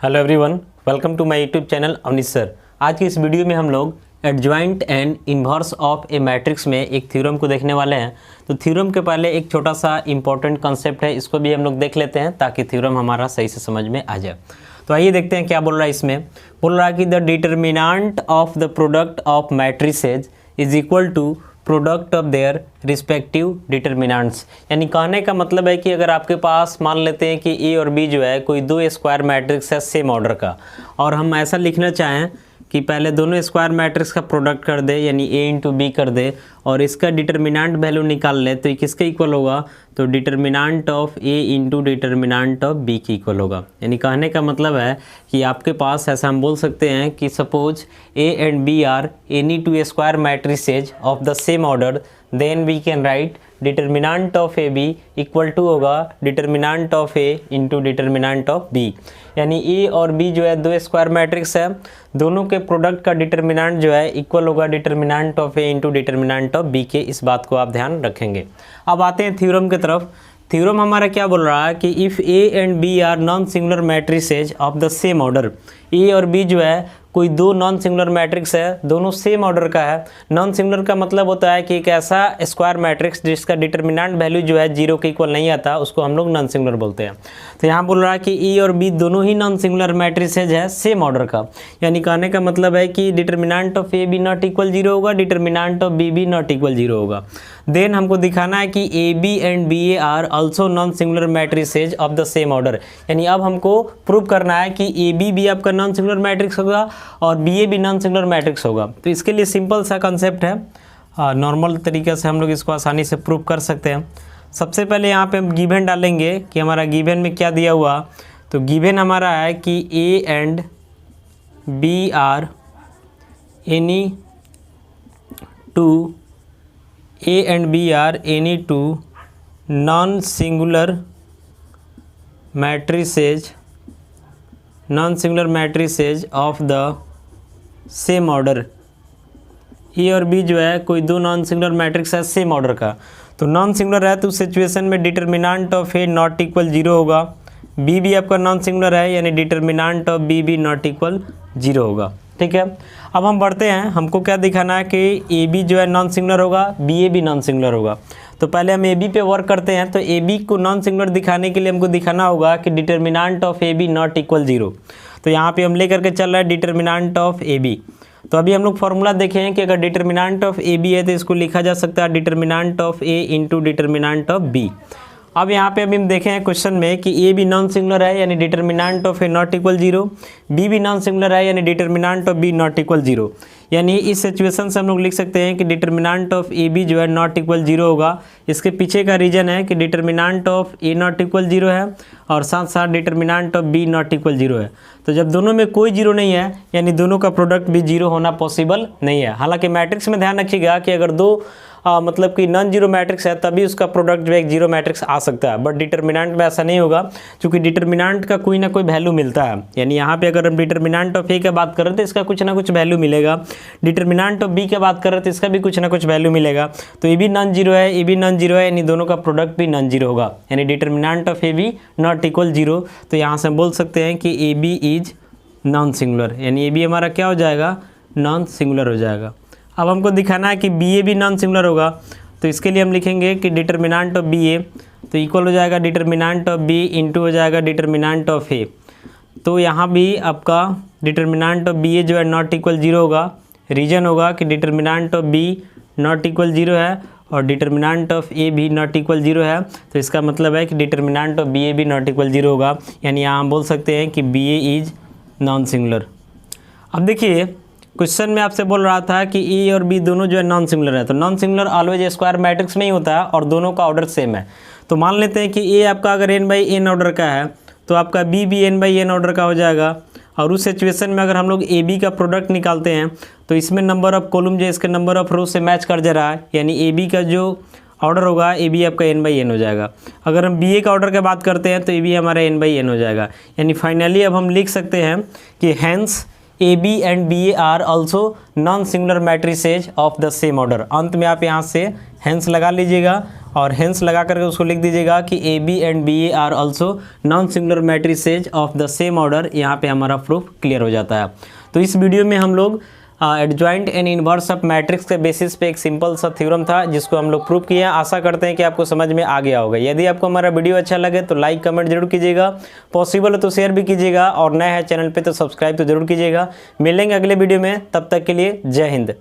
Hello everyone, welcome to my YouTube channel Avneesh sir. आज की इस वीडियो में हम लोग adjoint and inverse of a matrix में एक थ्योरम को देखने वाले हैं। तो थ्योरम के पहले एक छोटा सा इंपॉर्टेंट कंसेप्ट है, इसको भी हम लोग देख लेते हैं ताकि थ्योरम हमारा सही से समझ में आ जाए। तो आइए देखते हैं क्या बोल रहा है इसमें। बोल रहा है कि the determinant of the product of matrices is equal to product of their respective determinants. यानी कहने का मतलब है कि अगर आपके पास मान लेते हैं कि ए और बी जो है कोई दो स्क्वायर मैट्रिक्स है सेम ऑर्डर का, और हम ऐसा लिखना चाहें कि पहले दोनों स्क्वायर मैट्रिक्स का प्रोडक्ट कर दे यानी ए इंटू बी कर दे और इसका डिटरमिनेंट वैल्यू निकाल ले, तो ये किसके इक्वल होगा? तो determinant of A into determinant of B के इक्वल होगा। यानी कहने का मतलब है कि आपके पास ऐसा हम बोल सकते हैं कि suppose A and B are any two square matrices of the same order, then we can write determinant of A B equal to होगा determinant of A into determinant of B. यानी ए और B जो है दो square matrix है, दोनों के product का डिटरमिनेंट जो है इक्वल होगा determinant of A into determinant of B के। इस बात को आप ध्यान रखेंगे। अब आते हैं थ्योरम की तरफ। थ्योरम हमारा क्या बोल रहा है कि if A and B are non singular matrices of the same order, A और बी जो है कोई दो नॉन सिंगुलर मैट्रिक्स है, दोनों सेम ऑर्डर का है। नॉन सिंगुलर का मतलब होता है कि एक ऐसा स्क्वायर मैट्रिक्स जिसका डिटरमिनेंट वैल्यू जो है जीरो के इक्वल नहीं आता, उसको हम लोग नॉन सिंगुलर बोलते हैं। तो यहाँ बोल रहा है कि ए और बी दोनों ही नॉन सिंगुलर मैट्रिसेज है सेम ऑर्डर का। यानी कहने का मतलब है कि determinant of A B not equal zero होगा, determinant of B B not equal zero होगा। देन हमको दिखाना है कि A B and B A are also non singular matrices of the same order. यानी अब हमको प्रूव करना है कि ए बी भी आपका नॉन सिंगुलर मैट्रिक्स होगा और बी ए भी नॉन सिंगुलर मैट्रिक्स होगा। तो इसके लिए सिंपल सा कंसेप्ट है, नॉर्मल तरीके से हम लोग इसको आसानी से प्रूव कर सकते हैं। सबसे पहले यहाँ पे हम गिवन डालेंगे कि हमारा गिवन में क्या दिया हुआ। तो गिवन हमारा है कि A and B are any two A and B are any two non singular matrices of the same order. A और बी जो है कोई दो नॉन सिंगुलर मैट्रिक्स है सेम ऑर्डर का। तो नॉन सिंगुलर है तो उस सिचुएशन में determinant of A not equal zero होगा। बी भी आपका नॉन सिंगुलर है यानी डिटरमिनेंट ऑफ बी भी नॉट इक्वल जीरो होगा। ठीक है, अब हम बढ़ते हैं। हमको क्या दिखाना है कि ए बी जो है नॉन सिंगुलर होगा, बी ए भी नॉन सिंगुलर होगा। तो पहले हम ए बी पे वर्क करते हैं। तो ए बी को नॉन सिंगुलर दिखाने के लिए हमको दिखाना होगा कि determinant of A B not equal zero. तो यहाँ पे हम लेकर के चल रहे हैं डिटरमिनेंट ऑफ ए बी। तो अभी हम लोग फॉर्मूला देखे हैं कि अगर डिटरमिनेंट ऑफ ए बी है तो इसको लिखा जा सकता है determinant of A into determinant of B. अब यहाँ पे अभी हम देखे हैं क्वेश्चन में कि ए भी नॉन सिंगुलर है यानी determinant of A not equal zero, B भी नॉन सिंगुलर है यानी determinant of B not equal zero. यानी इस सिचुएशन से हम लोग लिख सकते हैं कि डिटरमिनेंट ऑफ ए बी जो है नॉट इक्वल जीरो होगा। इसके पीछे का रीजन है कि determinant of A not equal zero है और साथ साथ determinant of B not equal zero है। तो जब दोनों में कोई जीरो नहीं है यानी दोनों का प्रोडक्ट भी जीरो होना पॉसिबल नहीं है। हालांकि मैट्रिक्स में ध्यान रखिएगा कि अगर दो मतलब कि नॉन जीरो मैट्रिक्स है तभी उसका प्रोडक्ट जो है एक जीरो मैट्रिक्स आ सकता है, बट डिटरमिनेंट में ऐसा नहीं होगा क्योंकि डिटरमिनेंट का कोई ना कोई वैल्यू मिलता है। यानी यहाँ पे अगर हम डिटरमिनेंट ऑफ ए की बात करें तो इसका कुछ ना कुछ वैल्यू मिलेगा, डिटरमिनेंट ऑफ बी की बात करें तो इसका भी कुछ ना कुछ वैल्यू मिलेगा। तो ए भी नॉन जीरो है, ए भी नॉन जीरो है यानी दोनों का प्रोडक्ट भी नॉन जीरो होगा, यानी determinant of A B not equal zero. तो यहाँ से हम बोल सकते हैं कि A B is non singular, यानी ए बी हमारा क्या हो जाएगा? नॉन सिंगुलर हो जाएगा। अब हमको दिखाना है कि बी ए भी नॉन सिंगुलर होगा। तो इसके लिए हम लिखेंगे कि डिटरमिनेंट ऑफ बी ए तो इक्वल हो जाएगा डिटरमिनेंट ऑफ बी इंटू हो जाएगा डिटरमिनेंट ऑफ ए। तो यहाँ भी आपका डिटरमिनेंट ऑफ बी ए जो है नॉट इक्वल जीरो होगा। रीजन होगा कि determinant of B not equal zero है और डिटरमिनेंट ऑफ ए भी नॉट इक्वल जीरो है। तो इसका मतलब है कि डिटरमिनेंट ऑफ बी ए भी नॉट इक्वल जीरो होगा, यानी यहाँ हम बोल सकते हैं कि B A is non singular. अब देखिए क्वेश्चन में आपसे बोल रहा था कि ए और बी दोनों जो है नॉन सिंगुलर है। तो non singular always square matrix में ही होता है और दोनों का ऑर्डर सेम है। तो मान लेते हैं कि ए आपका अगर n बाई एन ऑर्डर का है तो आपका बी भी n बाई एन ऑर्डर का हो जाएगा। और उस सिचुएशन में अगर हम लोग ए बी का प्रोडक्ट निकालते हैं तो इसमें नंबर ऑफ कॉलम जो इसके नंबर ऑफ रो से मैच कर जा रहा है, यानी ए बी का जो ऑर्डर होगा ए बी आपका n बाई एन हो जाएगा। अगर हम बी ए का ऑर्डर की बात करते हैं तो ए बी हमारा n बाई एन हो जाएगा। यानी फाइनली अब हम लिख सकते हैं कि hence A B and B A are also non singular matrices of the same order. अंत में आप यहाँ से हैंस लगा लीजिएगा और हेंस लगा करके उसको लिख दीजिएगा कि A B and B A are also non singular matrices of the same order. यहाँ पे हमारा प्रूफ क्लियर हो जाता है। तो इस वीडियो में हम लोग adjoint and inverse of matrix के बेसिस पे एक सिंपल सा थ्योरम था जिसको हम लोग प्रूव किए हैं। आशा करते हैं कि आपको समझ में आ गया होगा। यदि आपको हमारा वीडियो अच्छा लगे तो लाइक कमेंट जरूर कीजिएगा, पॉसिबल हो तो शेयर भी कीजिएगा, और नया है चैनल पे तो सब्सक्राइब तो जरूर कीजिएगा। मिलेंगे अगले वीडियो में, तब तक के लिए जय हिंद।